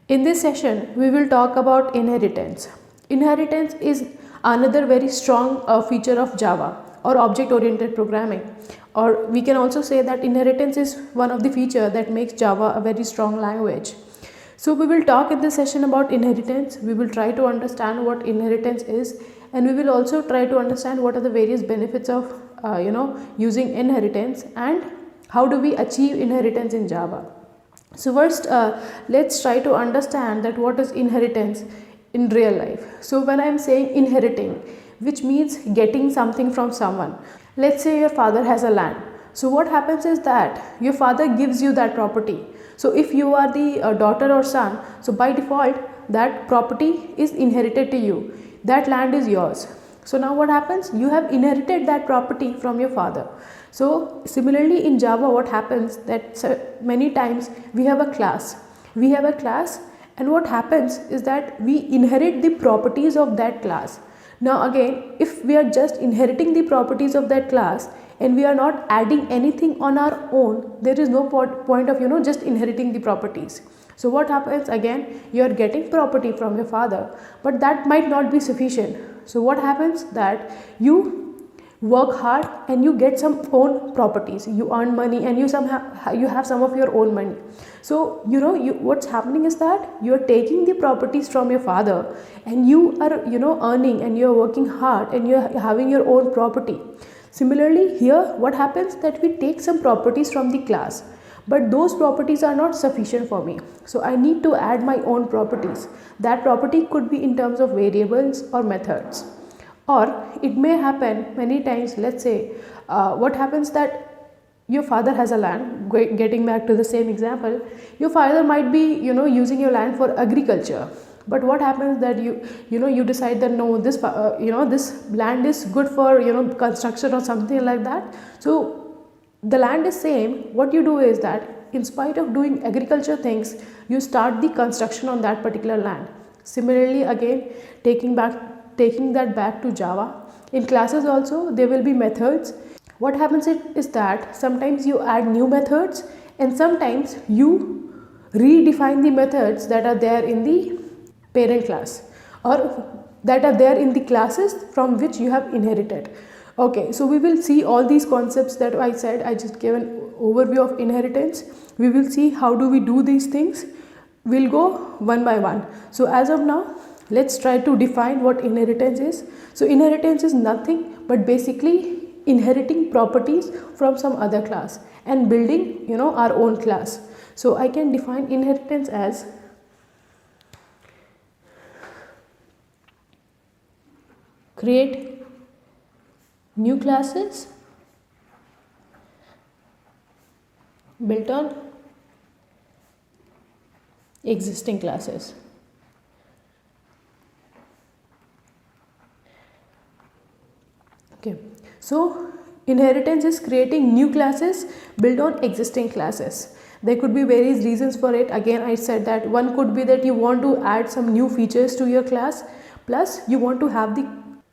In this session, we will talk about inheritance. Inheritance is another very strong feature of Java or object-oriented programming. Or we can also say that inheritance is one of the features that makes Java a very strong language. So we will talk in this session about inheritance. We will try to understand what inheritance is, and we will also try to understand what are the various benefits of using inheritance and how do we achieve inheritance in Java. So first, let's try to understand that what is inheritance in real life. So when I am saying inheriting, which means getting something from someone. Let's say your father has a land. So what happens is that your father gives you that property. So if you are the daughter or son, so by default that property is inherited to you. That land is yours. So now what happens? You have inherited that property from your father. So similarly in Java, what happens that many times we have a class. And what happens is that we inherit the properties of that class. Now again, if we are just inheriting the properties of that class and we are not adding anything on our own, there is no point of just inheriting the properties. So what happens again? You are getting property from your father, but that might not be sufficient. So what happens that you work hard and you get some own properties, you earn money and you have some of your own money. So what's happening is that you are taking the properties from your father and you are earning and you are working hard and you are having your own property. Similarly here what happens that we take some properties from the class, but those properties are not sufficient for me, so I need to add my own properties. That property could be in terms of variables or methods, or it may happen many times. Let's say what happens that your father has a land. Getting back to the same example, your father might be using your land for agriculture, but what happens that you decide that no, this this land is good for construction or something like that. So the land is same. What you do is that in spite of doing agriculture things, you start the construction on that particular land. Similarly again, taking that back to Java, in classes also there will be methods. What happens is that sometimes you add new methods and sometimes you redefine the methods that are there in the parent class or that are there in the classes from which you have inherited. Okay, so we will see all these concepts that I said. I just gave an overview of inheritance. We will see how do we do these things. We'll go one by one. So as of now, let's try to define what inheritance is. So inheritance is nothing but basically inheriting properties from some other class and building our own class. So I can define inheritance as create new classes built on existing classes. Okay, so inheritance is creating new classes built on existing classes. There could be various reasons for it. Again, I said that one could be that you want to add some new features to your class, plus you want to have the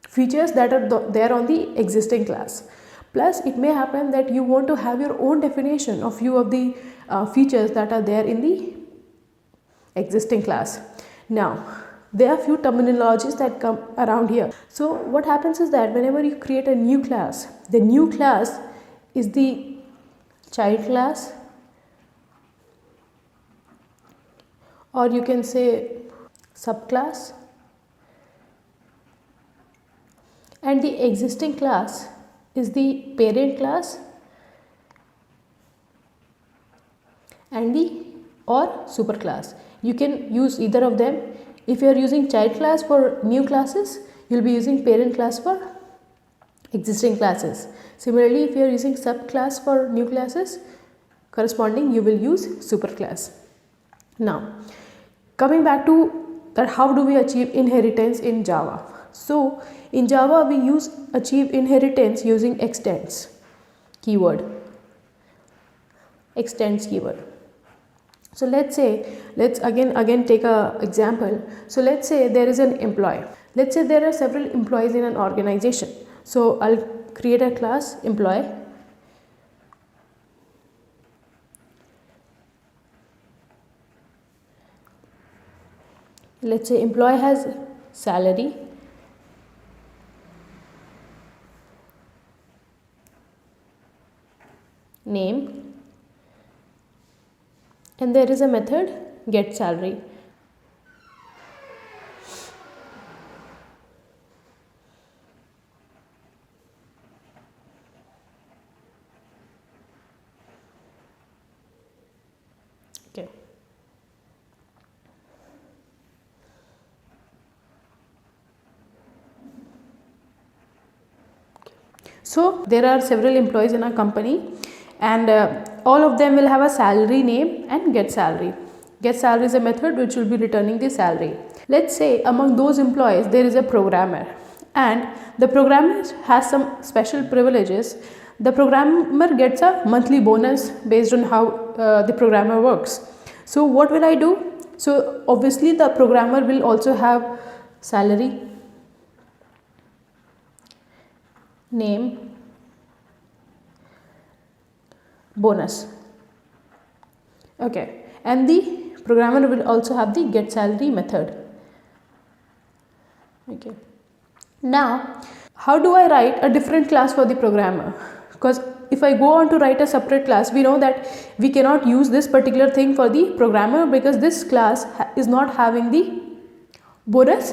features that are there on the existing class. Plus it may happen that you want to have your own definition of few of the features that are there in the existing class. Now there are few terminologies that come around here. So what happens is that whenever you create a new class, the new class is the child class, or you can say subclass, and the existing class is the parent class and the or superclass. You can use either of them. If you are using child class for new classes, you will be using parent class for existing classes. Similarly, if you are using subclass for new classes, corresponding you will use superclass. Now coming back to that, how do we achieve inheritance in Java? So in Java we achieve inheritance using extends keyword. So let's again take a example. So let's say there is an employee. Let's say there are several employees in an organization. So I'll create a class employee. let's say employee has salary, name, and there is a method get salary. Okay. So there are several employees in our company, and all of them will have a salary name and get salary. Get salary is a method which will be returning the salary. Let's say among those employees there is a programmer, and the programmer has some special privileges. The programmer gets a monthly bonus based on how the programmer works. So what will I do? So obviously the programmer will also have salary, name, bonus. Okay, and the programmer will also have the get salary method. Okay, now how do I write a different class for the programmer? Because if I go on to write a separate class, we know that we cannot use this particular thing for the programmer because this class is not having the bonus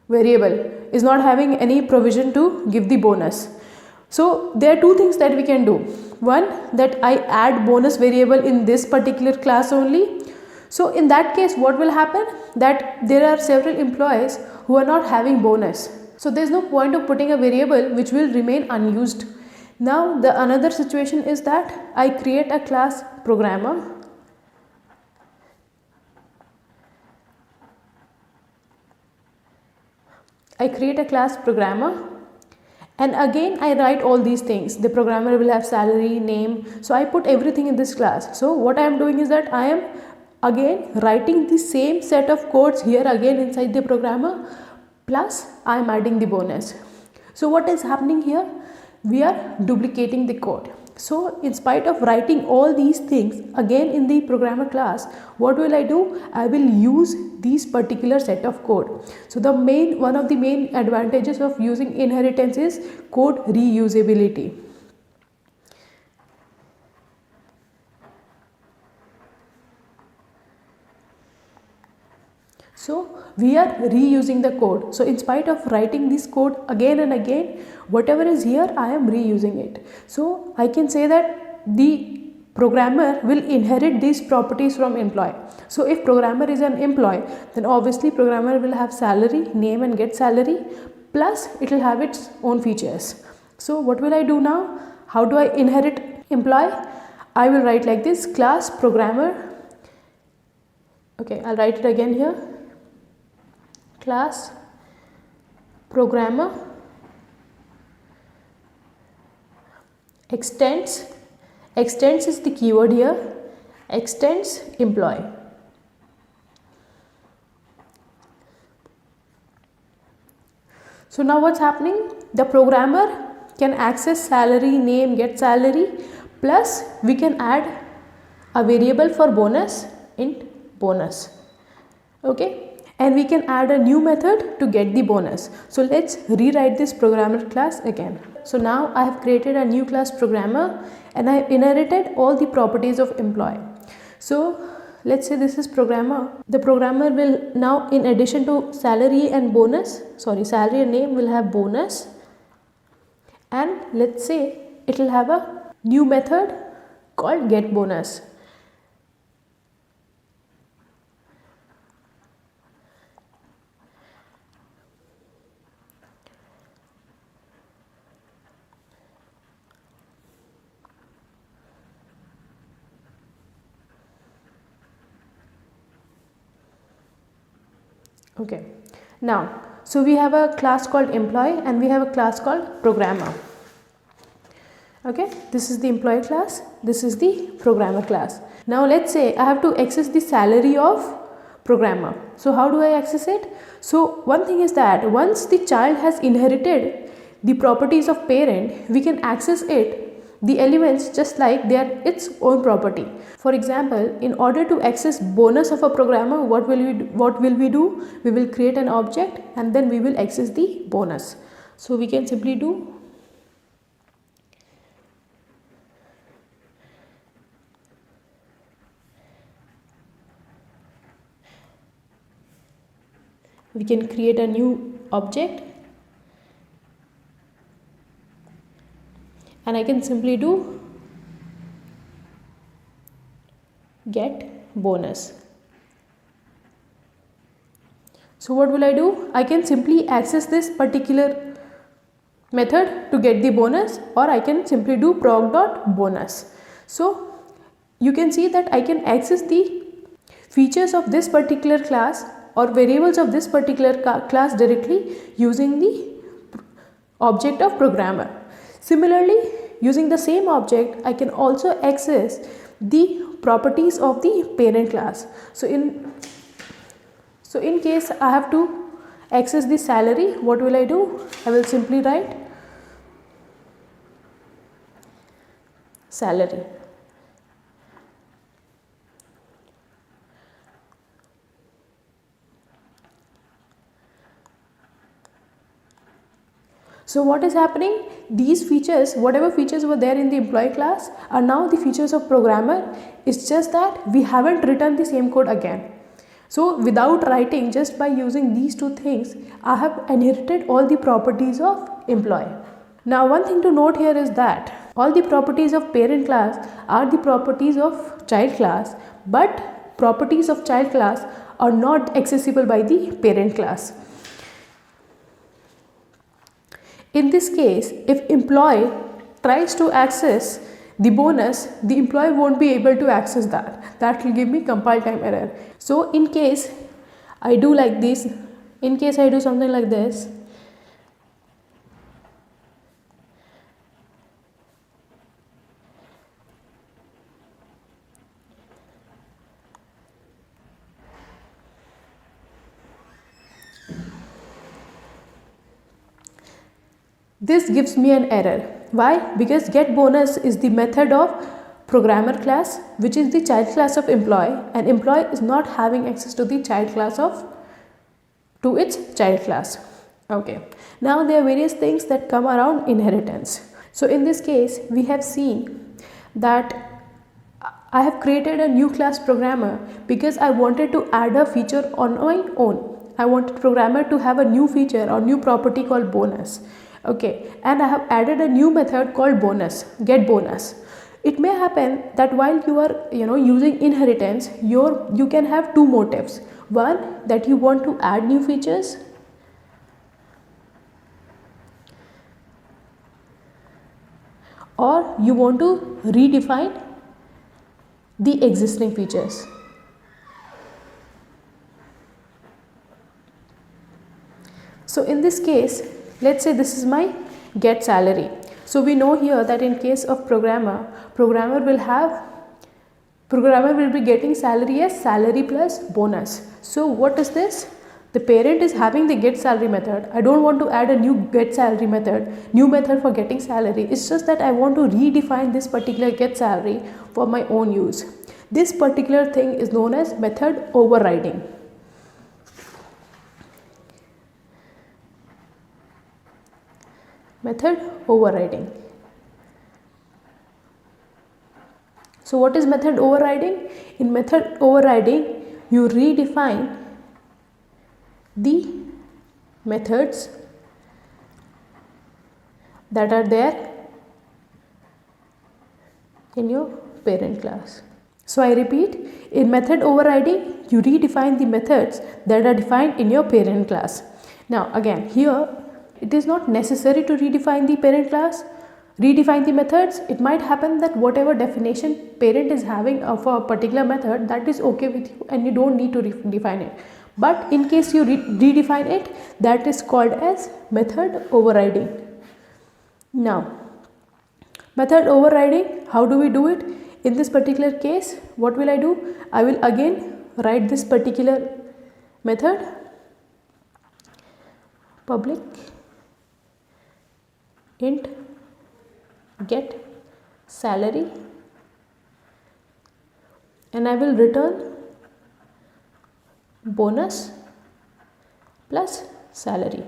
variable, is not having any provision to give the bonus. So there are two things that we can do. One, that I add bonus variable in this particular class only. So in that case what will happen, that there are several employees who are not having bonus, so there is no point of putting a variable which will remain unused. Now the another situation is that I create a class programmer, and again I write all these things. The programmer will have salary, name, so I put everything in this class. So what I am doing is that I am again writing the same set of codes here again inside the programmer, plus I am adding the bonus. So what is happening here? We are duplicating the code. So in spite of writing all these things again in the programmer class, what will I do? I will use these particular set of code. So one of the main advantages of using inheritance is code reusability. So we are reusing the code. So in spite of writing this code again and again, whatever is here I am reusing it. So I can say that the programmer will inherit these properties from employee. So if programmer is an employee, then obviously programmer will have salary, name and get salary, plus it will have its own features. So what will I do now? How do I inherit employee? I will write like this: class programmer. Okay, I'll write it again here. Class programmer extends is the keyword here, extends employee. So now what's happening? The programmer can access salary, name, get salary, plus we can add a variable for bonus, int bonus. Okay, and we can add a new method to get the bonus. So let's rewrite this programmer class again. So now I have created a new class programmer and I inherited all the properties of employee. So let's say this is programmer. The programmer will now, in addition to salary and name, will have bonus, and let's say it will have a new method called get bonus. Okay, now so we have a class called employee and we have a class called programmer. Okay, this is the employee class, this is the programmer class. Now let's say I have to access the salary of programmer. So how do I access it? So one thing is that once the child has inherited the properties of parent, we can access it the elements just like they are its own property. For example, in order to access bonus of a programmer, what will we do? We will create an object and then we will access the bonus. So we can simply do we can create a new object and I can simply do get bonus. So what will I do? I can simply access this particular method to get the bonus, or I can simply do proc.bonus. So you can see that I can access the features of this particular class or variables of this particular class directly using the object of programmer. Similarly, using the same object, I can also access the properties of the parent class. So in case I have to access the salary, what will I do? I will simply write salary. So what is happening? These features, whatever features were there in the employee class, are now the features of programmer. It's just that we haven't written the same code again. So without writing, just by using these two things, I have inherited all the properties of employee. Now one thing to note here is that all the properties of parent class are the properties of child class, but properties of child class are not accessible by the parent class. In this case, if employee tries to access the bonus, the employee won't be able to access that. That will give me compile time error. So in case I do like this, in case I do something like this, this gives me an error. Why? Because get bonus is the method of programmer class, which is the child class of employee, and employee is not having access to the child class to its child class. Okay. Now there are various things that come around inheritance. So in this case, we have seen that I have created a new class programmer because I wanted to add a feature on my own. I wanted programmer to have a new feature or new property called bonus. Okay, and I have added a new method called bonus, get bonus. It may happen that while you are using inheritance, you can have two motives. One, that you want to add new features, or you want to redefine the existing features. So in this case, let's say this is my get salary. So we know here that in case of programmer will be getting salary as salary plus bonus. So what is this? The parent is having the get salary method. I don't want to add a new get salary method, new method for getting salary. It's just that I want to redefine this particular get salary for my own use. This particular thing is known as method overriding. Method overriding. So what is method overriding? In method overriding, you redefine the methods that are there in your parent class. So I repeat, in method overriding, you redefine the methods that are defined in your parent class. Now again, here it is not necessary to redefine the parent class, redefine the methods. It might happen that whatever definition parent is having of a particular method, that is okay with you and you don't need to redefine it. But in case you redefine it, that is called as method overriding. Now, method overriding, how do we do it? In this particular case, what will I do? I will again write this particular method, public int get salary, and I will return bonus plus salary.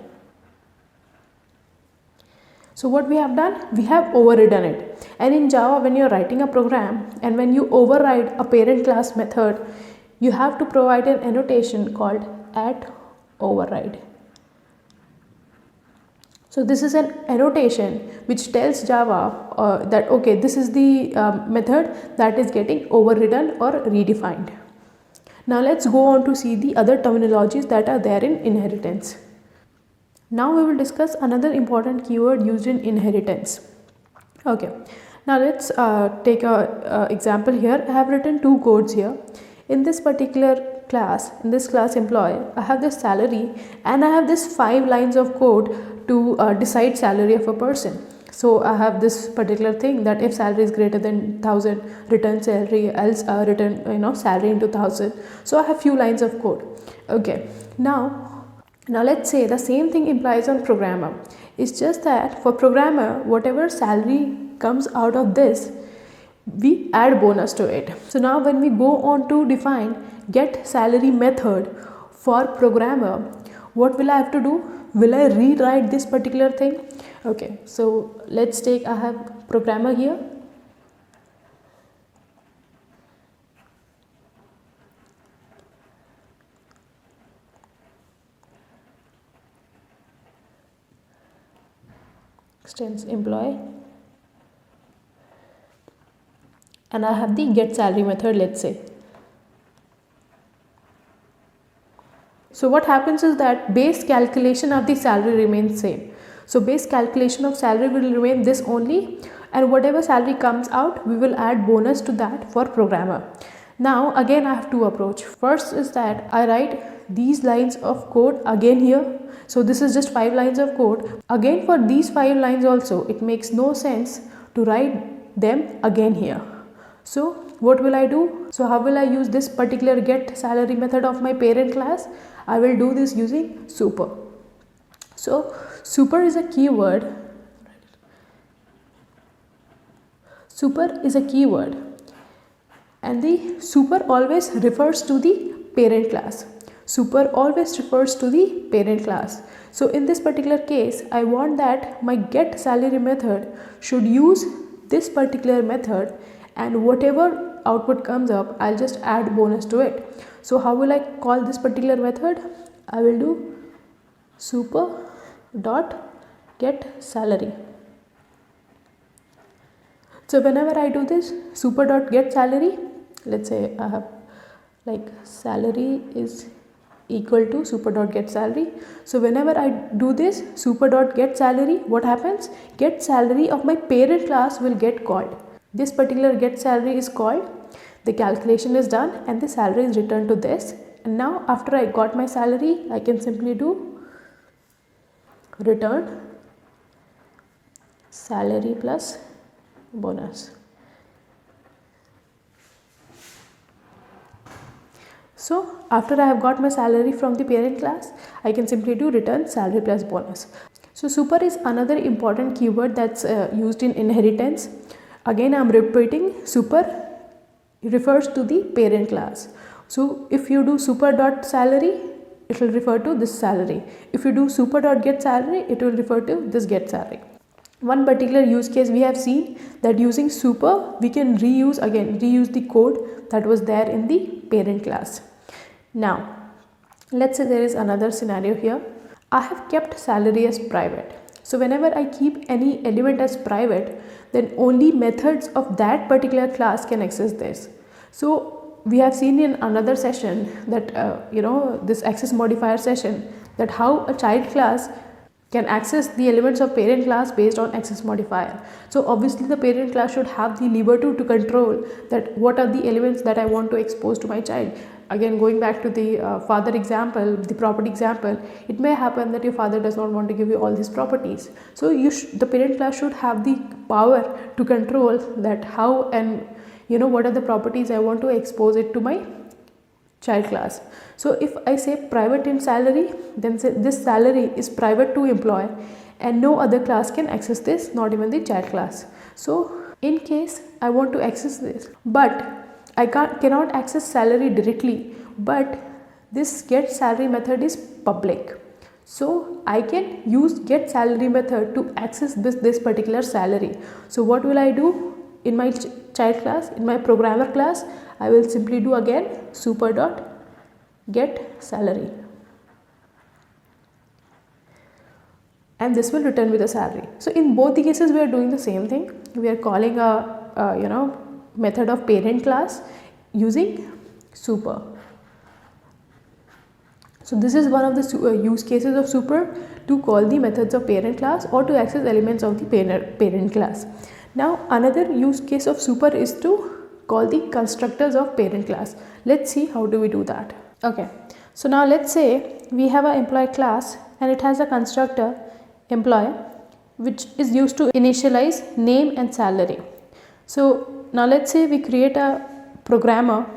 So what we have done, we have overridden it. And in Java, when you're writing a program and when you override a parent class method, you have to provide an annotation called @override. So this is an annotation which tells Java that okay, this is the method that is getting overridden or redefined. Now let's go on to see the other terminologies that are there in inheritance. Now we will discuss another important keyword used in inheritance. Okay, now let's take a example here. I have written two codes here. In this particular class, in this class employee, I have this salary and I have this 5 lines of code to decide salary of a person. So I have this particular thing that if salary is greater than 1000, return salary, else return salary into 1000. So I have few lines of code. Okay, now let's say the same thing applies on programmer. It's just that for programmer, whatever salary comes out of this, we add bonus to it. So now when we go on to define get salary method for programmer, what will I have to do? Will I rewrite this particular thing? Okay, so let's take, I have programmer here. Extends employee, and I have the get salary method, let's say. So what happens is that base calculation of the salary remains same. So base calculation of salary will remain this only, and whatever salary comes out, we will add bonus to that for programmer. Now again I have two approach. First is that I write these lines of code again here. So this is just 5 lines of code. Again for these 5 lines also, it makes no sense to write them again here. So what will I do? So how will I use this particular get salary method of my parent class? I will do this using super. So super is a keyword. Super is a keyword, and the super always refers to the parent class. Super always refers to the parent class. So in this particular case, I want that my get salary method should use this particular method, and whatever output comes up, I'll just add bonus to it. So how will I call this particular method? I will do super dot get salary. So whenever I do this super dot get salary, let's say I have like salary is equal to super dot get salary. So whenever I do this super dot get salary, what happens? Get salary of my parent class will get called. This particular get salary is called, the calculation is done, and the salary is returned to this. And now after I got my salary, I can simply do return salary plus bonus. So after I have got my salary from the parent class, I can simply do return salary plus bonus. So super is another important keyword that's used in inheritance. Again I am repeating, super refers to the parent class. So if you do super dot salary, it will refer to this salary. If you do super dot get salary, it will refer to this get salary. One particular use case we have seen that using super, we can reuse the code that was there in the parent class. Now let's say there is another scenario here. I have kept salary as private. So whenever I keep any element as private, then only methods of that particular class can access this. So we have seen in another session that this access modifier session, that how a child class can access the elements of parent class based on access modifier. So obviously the parent class should have the liberty to control that what are the elements that I want to expose to my child. Again, going back to the father example, the property example, it may happen that your father does not want to give you all these properties. So the parent class should have the power to control that how and what are the properties I want to expose it to my child class. So if I say private in salary, then this salary is private to employee and no other class can access this, not even the child class. So In case I want to access this, but I cannot access salary directly, but this get salary method is public, so I can use get salary method to access this particular salary. So what will I do in my child class, in my programmer class? I will simply do again super dot get salary, and this will return with a salary. So in both the cases we are doing the same thing. We are calling a method of parent class using super. So this is one of the use cases of super, to call the methods of parent class or to access elements of the parent class. Now another use case of super is to call the constructors of parent class. Let's see how do we do that. Okay, so now let's say we have an employee class and it has a constructor employee which is used to initialize name and salary. So now let's say we create a programmer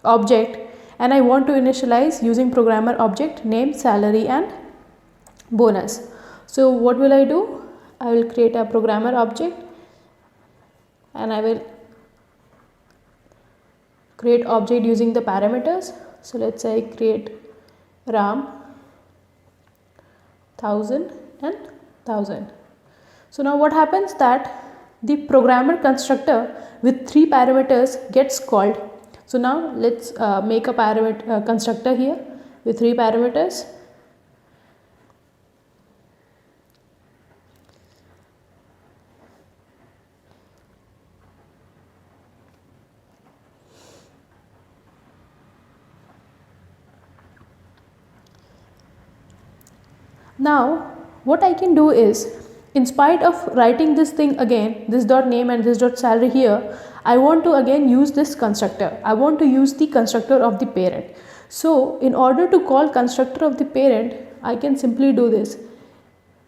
object and I want to initialize using programmer object name, salary and bonus. So what will I do? I will create a programmer object and I will create object using the parameters. So let's say I create Ram 1000 and 1000. So now what happens that the programmer constructor with 3 parameters gets called. So now let's make a parameter constructor here with 3 parameters. Now what I can do is, in spite of writing this thing again, this dot name and this dot salary here, I want to again use this constructor. I want to use the constructor of the parent. So in order to call constructor of the parent, I can simply do this.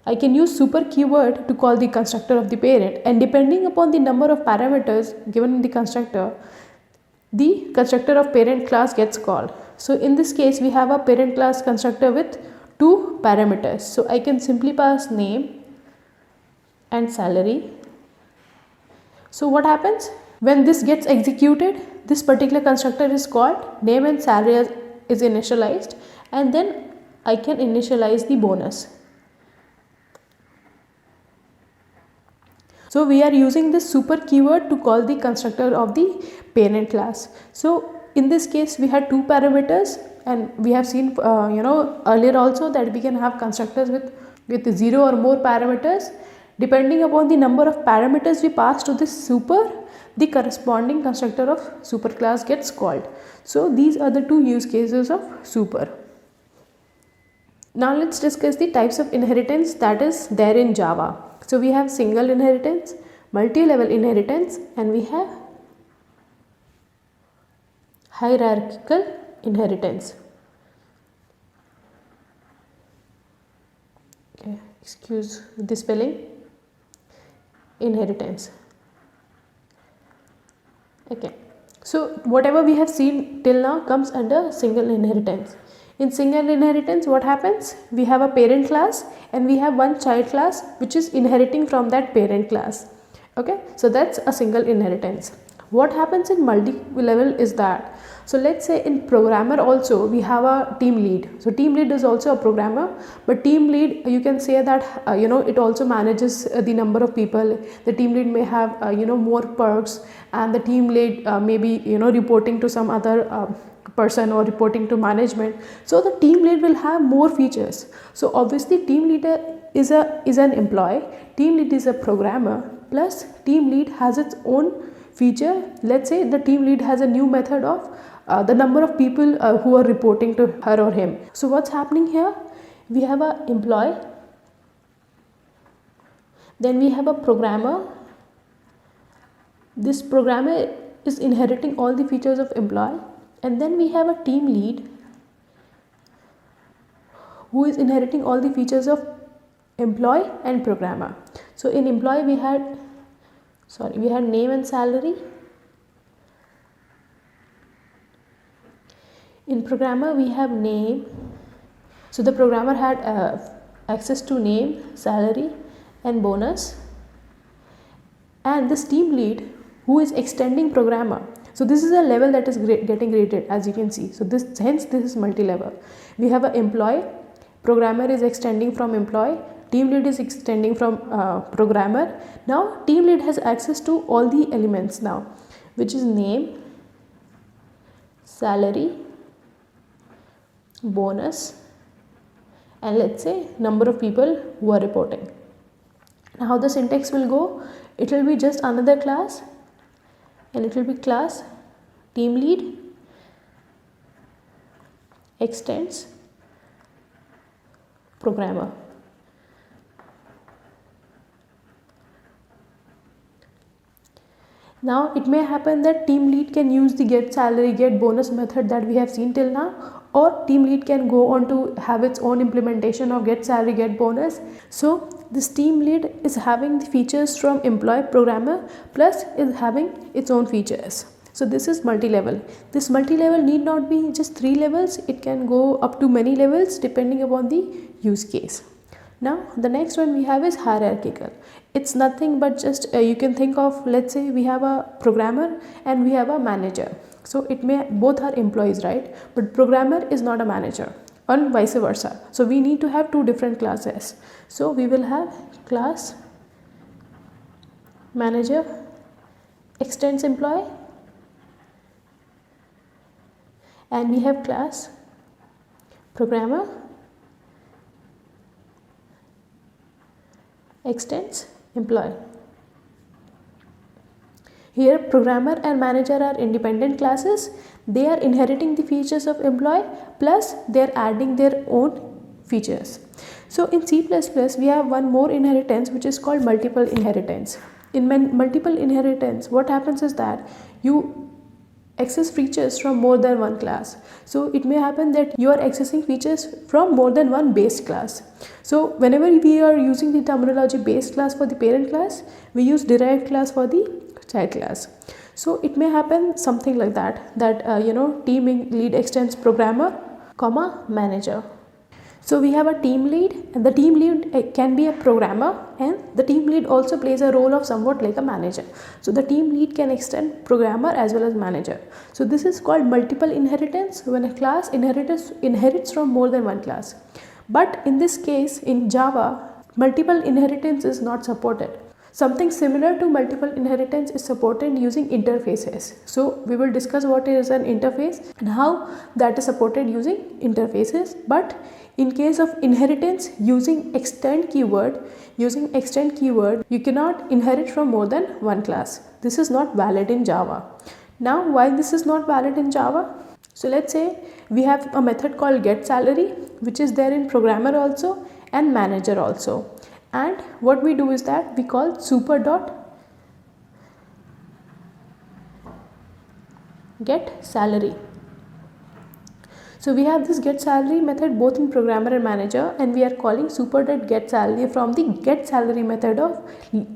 I can use super keyword to call the constructor of the parent, and depending upon the number of parameters given in the constructor of parent class gets called. So in this case we have a parent class constructor with 2 parameters. So I can simply pass name and salary. So what happens when this gets executed? This particular constructor is called, name and salary is initialized, and then I can initialize the bonus. So we are using this super keyword to call the constructor of the parent class. So in this case we had 2 parameters, and we have seen earlier also that we can have constructors with 0 or more parameters. Depending upon the number of parameters we pass to this super, the corresponding constructor of super class gets called. So these are the 2 use cases of super. Now let's discuss the types of inheritance that is there in Java. So we have single inheritance, multi-level inheritance, and we have hierarchical inheritance. Okay, excuse the spelling. Inheritance. Okay, so whatever we have seen till now comes under single inheritance. In single inheritance, what happens? We have a parent class and we have one child class which is inheriting from that parent class. Okay, so that's a single inheritance. What happens in multi-level is that, so let's say in programmer also we have a team lead. So team lead is also a programmer, but team lead, you can say that it also manages the number of people. The team lead may have more perks, and the team lead may be reporting to some other person or reporting to management. So the team lead will have more features. So obviously team leader is an employee, team lead is a programmer, plus team lead has its own feature. Let's say the team lead has a new method of the number of people who are reporting to her or him. So what's happening here? We have a employee, then we have a programmer. This programmer is inheriting all the features of employee, and then we have a team lead who is inheriting all the features of employee and programmer. So in employee we had name and salary. In programmer we have name. So the programmer had access to name, salary and bonus. and this team lead who is extending programmer. So this is a level that is getting graded, as you can see. So hence this is multi-level. We have an employee, programmer is extending from employee, team lead is extending from programmer. Now team lead has access to all the elements now, which is name, salary, bonus, and let's say number of people who are reporting. Now how the syntax will go, it will be just another class, and it will be class team lead extends programmer. Now it may happen that team lead can use the get salary, get bonus method that we have seen till now, or team lead can go on to have its own implementation of get salary, get bonus. So this team lead is having the features from employee, programmer, plus is having its own features. So this is multi-level. This multi-level need not be just 3 levels, it can go up to many levels depending upon the use case. Now the next one we have is hierarchical. It's nothing but just you can think of, let's say we have a programmer and we have a manager. So it may both are employees, right? But programmer is not a manager, and vice versa. So we need to have 2 different classes. So we will have class manager extends employee, and we have class programmer extends employee. Here programmer and manager are independent classes. They are inheriting the features of employee, plus they are adding their own features. So in C++ we have one more inheritance which is called multiple inheritance. In multiple inheritance, what happens is that you access features from more than one class. So it may happen that you are accessing features from more than one base class. So whenever we are using the terminology base class for the parent class, we use derived class for the child class. So it may happen something like that, team lead extends programmer, comma manager. So we have a team lead, and the team lead can be a programmer, and the team lead also plays a role of somewhat like a manager. So the team lead can extend programmer as well as manager. So this is called multiple inheritance, when a class inherits from more than one class. But in this case, in Java, multiple inheritance is not supported. Something similar to multiple inheritance is supported using interfaces. So we will discuss what is an interface and how that is supported using interfaces. But in case of inheritance using extend keyword, you cannot inherit from more than one class. This is not valid in Java. Now why this is not valid in Java? So let's say we have a method called get salary, which is there in programmer also and manager also. And what we do is that we call super dot get salary. So we have this get salary method both in programmer and manager, and we are calling super dot get salary from the get salary method of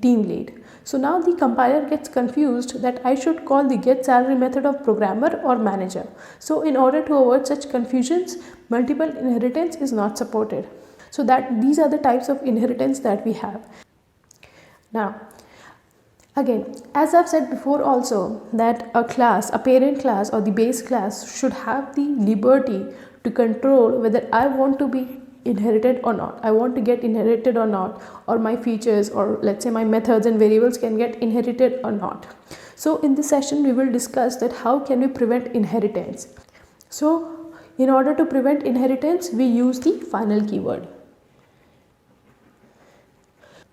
team lead. So now the compiler gets confused that I should call the get salary method of programmer or manager. So in order to avoid such confusions, multiple inheritance is not supported. So that these are the types of inheritance that we have. Now, again, as I've said before also, that a class, a parent class or the base class should have the liberty to control whether I want to be inherited or not, I want to get inherited or not, or my features or let's say my methods and variables can get inherited or not. So in this session, we will discuss that how can we prevent inheritance. So in order to prevent inheritance, we use the final keyword.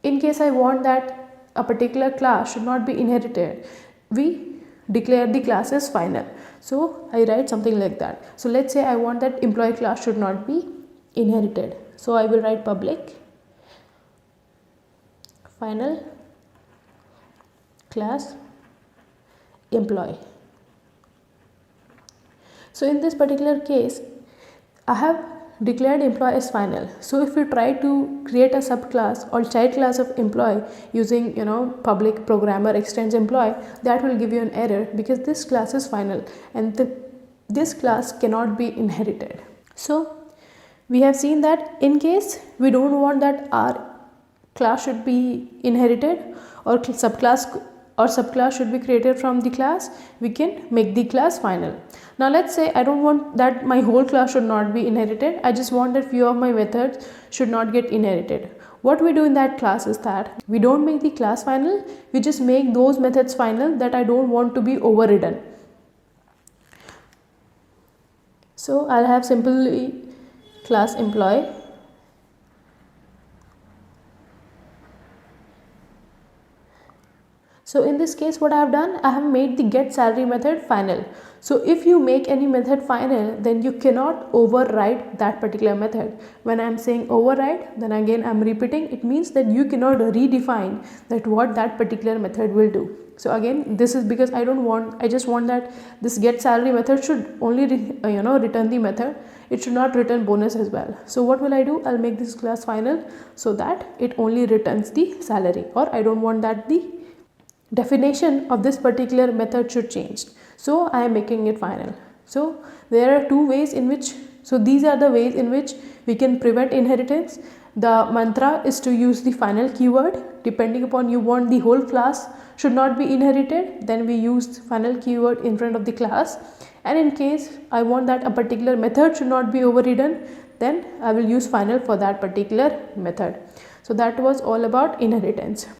In case I want that a particular class should not be inherited, we declare the class as final. So I write something like that. So let's say I want that employee class should not be inherited. So I will write public final class employee. So in this particular case, I have declared employee as final. So if we try to create a subclass or child class of employee using public programmer extends employee, that will give you an error because this class is final and this class cannot be inherited. So we have seen that in case we don't want that our class should be inherited, or subclass should be created from the class, we can make the class final. Now let's say I don't want that my whole class should not be inherited, I just want that few of my methods should not get inherited. What we do in that class is that we don't make the class final, we just make those methods final that I don't want to be overridden. So I'll have simply class employee. So in this case what I have done, I have made the get salary method final. So if you make any method final, then you cannot override that particular method. When I am saying override, then again I am repeating, it means that you cannot redefine that what that particular method will do. So again, this is because I just want that this get salary method should only return the method, it should not return bonus as well. So what will I do, I'll make this class final so that it only returns the salary, or I don't want that the definition of this particular method should change, so I am making it final. So there are two ways in which, so these are the ways in which we can prevent inheritance. The mantra is to use the final keyword. Depending upon you want the whole class should not be inherited, then we use final keyword in front of the class, and in case I want that a particular method should not be overridden, then I will use final for that particular method. So that was all about inheritance.